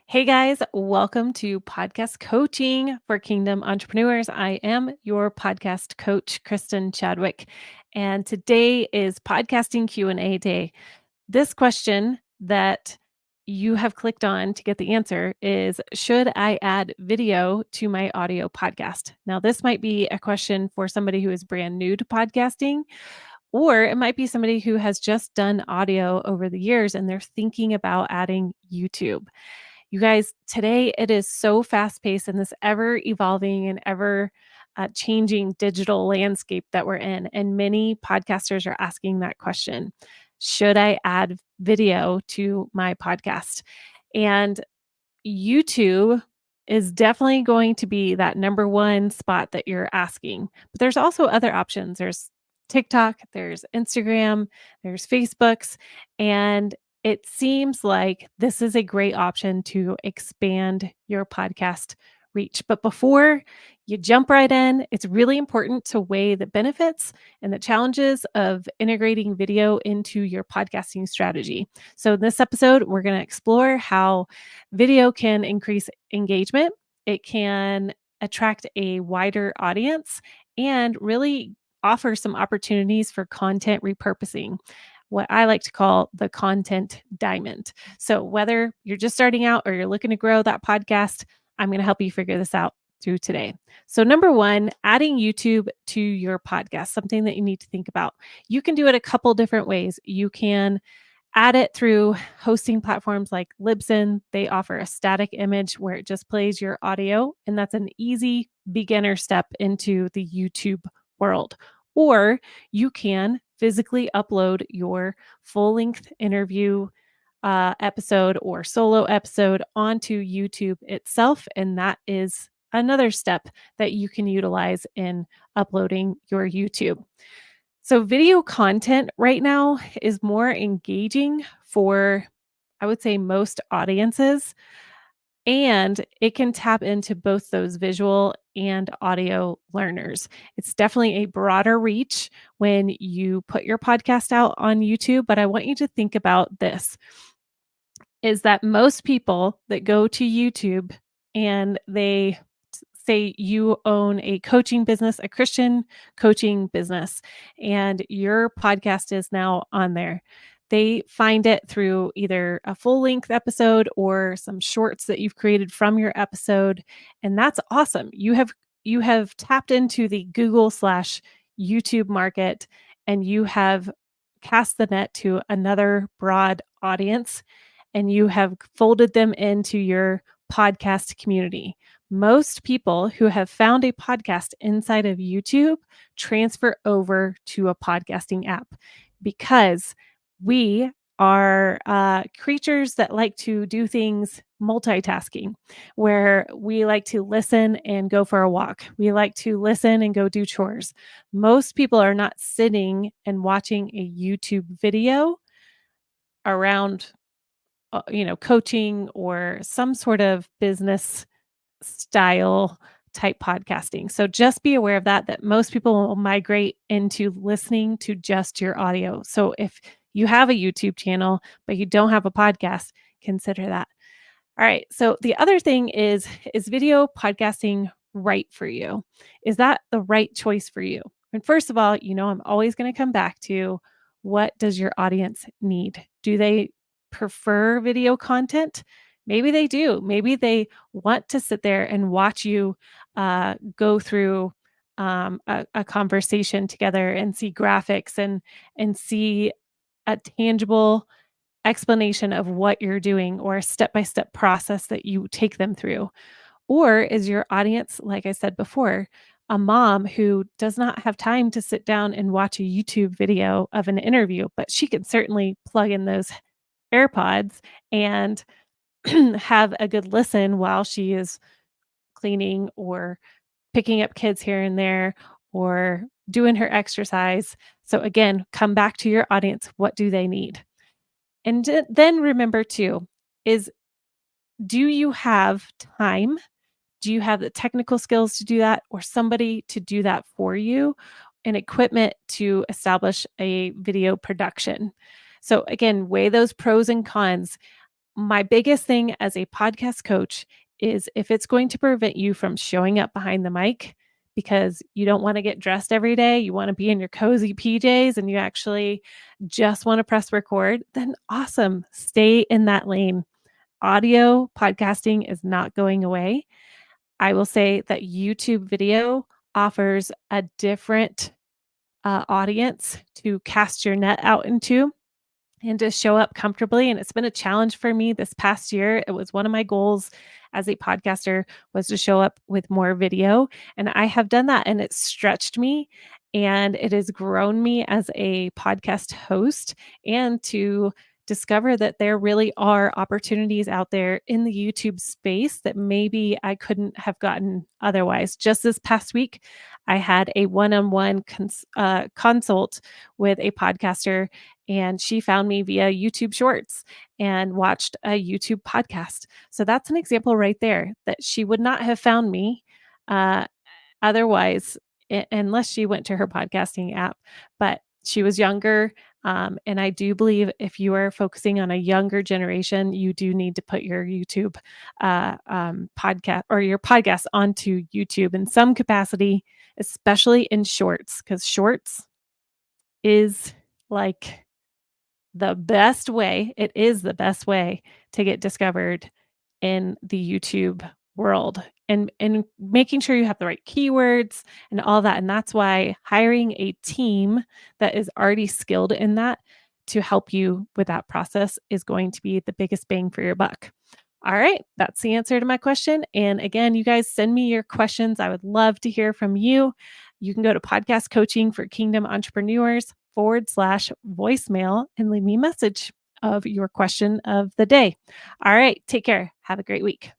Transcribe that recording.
Hey guys, welcome to podcast coaching for Kingdom Entrepreneurs. I am your podcast coach, Kristen Chadwick, and today is podcasting Q&A day. This question that you have clicked on to get the answer is, should I add video to my audio podcast? Now, this might be a question for somebody who is brand new to podcasting, or it might be somebody who has just done audio over the years and they're thinking about adding YouTube. You guys, today it is so fast paced in this ever evolving and ever changing digital landscape that we're in. And many podcasters are asking that question. Should I add video to my podcast? And YouTube is definitely going to be that number one spot that you're asking. But there's also other options. There's TikTok, there's Instagram, there's Facebooks, and it seems like this is a great option to expand your podcast reach. But before you jump right in, it's really important to weigh the benefits and the challenges of integrating video into your podcasting strategy. So, in this episode, we're going to explore how video can increase engagement, it can attract a wider audience, and really offer some opportunities for content repurposing, what I like to call the content diamond. So, whether you're just starting out or you're looking to grow that podcast, I'm going to help you figure this out through today. So, number one, adding YouTube to your podcast, something that you need to think about. You can do it a couple different ways. You can add it through hosting platforms like Libsyn. They offer a static image where it just plays your audio, and that's an easy beginner step into the YouTube world. Or you can physically upload your full length interview episode or solo episode onto YouTube itself. And that is another step that you can utilize in uploading your YouTube. So, video content right now is more engaging for, I would say, most audiences, and it can tap into both those visual and audio learners. It's definitely a broader reach when you put your podcast out on YouTube, but I want you to think about this, is that most people that go to YouTube and they say you own a coaching business, a Christian coaching business, and your podcast is now on there. They find it through either a full length episode or some shorts that you've created from your episode. And that's awesome. You have tapped into the Google/YouTube market, and you have cast the net to another broad audience, and you have folded them into your podcast community. Most people who have found a podcast inside of YouTube transfer over to a podcasting app because we are creatures that like to do things multitasking, where we like to listen and go for a walk. We like to listen and go do chores. Most people are not sitting and watching a YouTube video around coaching or some sort of business style type podcasting. So just be aware of that most people will migrate into listening to just your audio. So if you have a YouTube channel, but you don't have a podcast, consider that. All right. So the other thing is video podcasting right for you? Is that the right choice for you? And first of all, I'm always going to come back to, what does your audience need? Do they prefer video content? Maybe they do. Maybe they want to sit there and watch you go through a conversation together and see graphics and see a tangible explanation of what you're doing or a step-by-step process that you take them through. Or is your audience, like I said before, a mom who does not have time to sit down and watch a YouTube video of an interview, but she can certainly plug in those AirPods and have a good listen while she is cleaning or picking up kids here and there or doing her exercise. So again, come back to your audience. What do they need? And then remember too, is, do you have time? Do you have the technical skills to do that, or somebody to do that for you, and equipment to establish a video production? So again, weigh those pros and cons. My biggest thing as a podcast coach is if it's going to prevent you from showing up behind the mic because you don't want to get dressed every day, you want to be in your cozy PJs and you actually just want to press record, then awesome. Stay in that lane. Audio podcasting is not going away. I will say that YouTube video offers a different audience to cast your net out into and to show up comfortably. And it's been a challenge for me this past year. It was one of my goals as a podcaster was to show up with more video. And I have done that and it's stretched me and it has grown me as a podcast host and to discover that there really are opportunities out there in the YouTube space that maybe I couldn't have gotten otherwise. Just this past week, I had a one-on-one consult with a podcaster and she found me via YouTube Shorts and watched a YouTube podcast. So that's an example right there that she would not have found me uh, otherwise, unless she went to her podcasting app. But she was younger. And I do believe if you are focusing on a younger generation, you do need to put your YouTube podcast or your podcast onto YouTube in some capacity, especially in shorts, because shorts is like it is the best way to get discovered in the YouTube world and making sure you have the right keywords and all that. And that's why hiring a team that is already skilled in that to help you with that process is going to be the biggest bang for your buck. All right, that's the answer to my question. And again, you guys send me your questions. I would love to hear from you. You can go to podcast coaching for Kingdom Entrepreneurs /voicemail and leave me a message of your question of the day. All right, take care. Have a great week.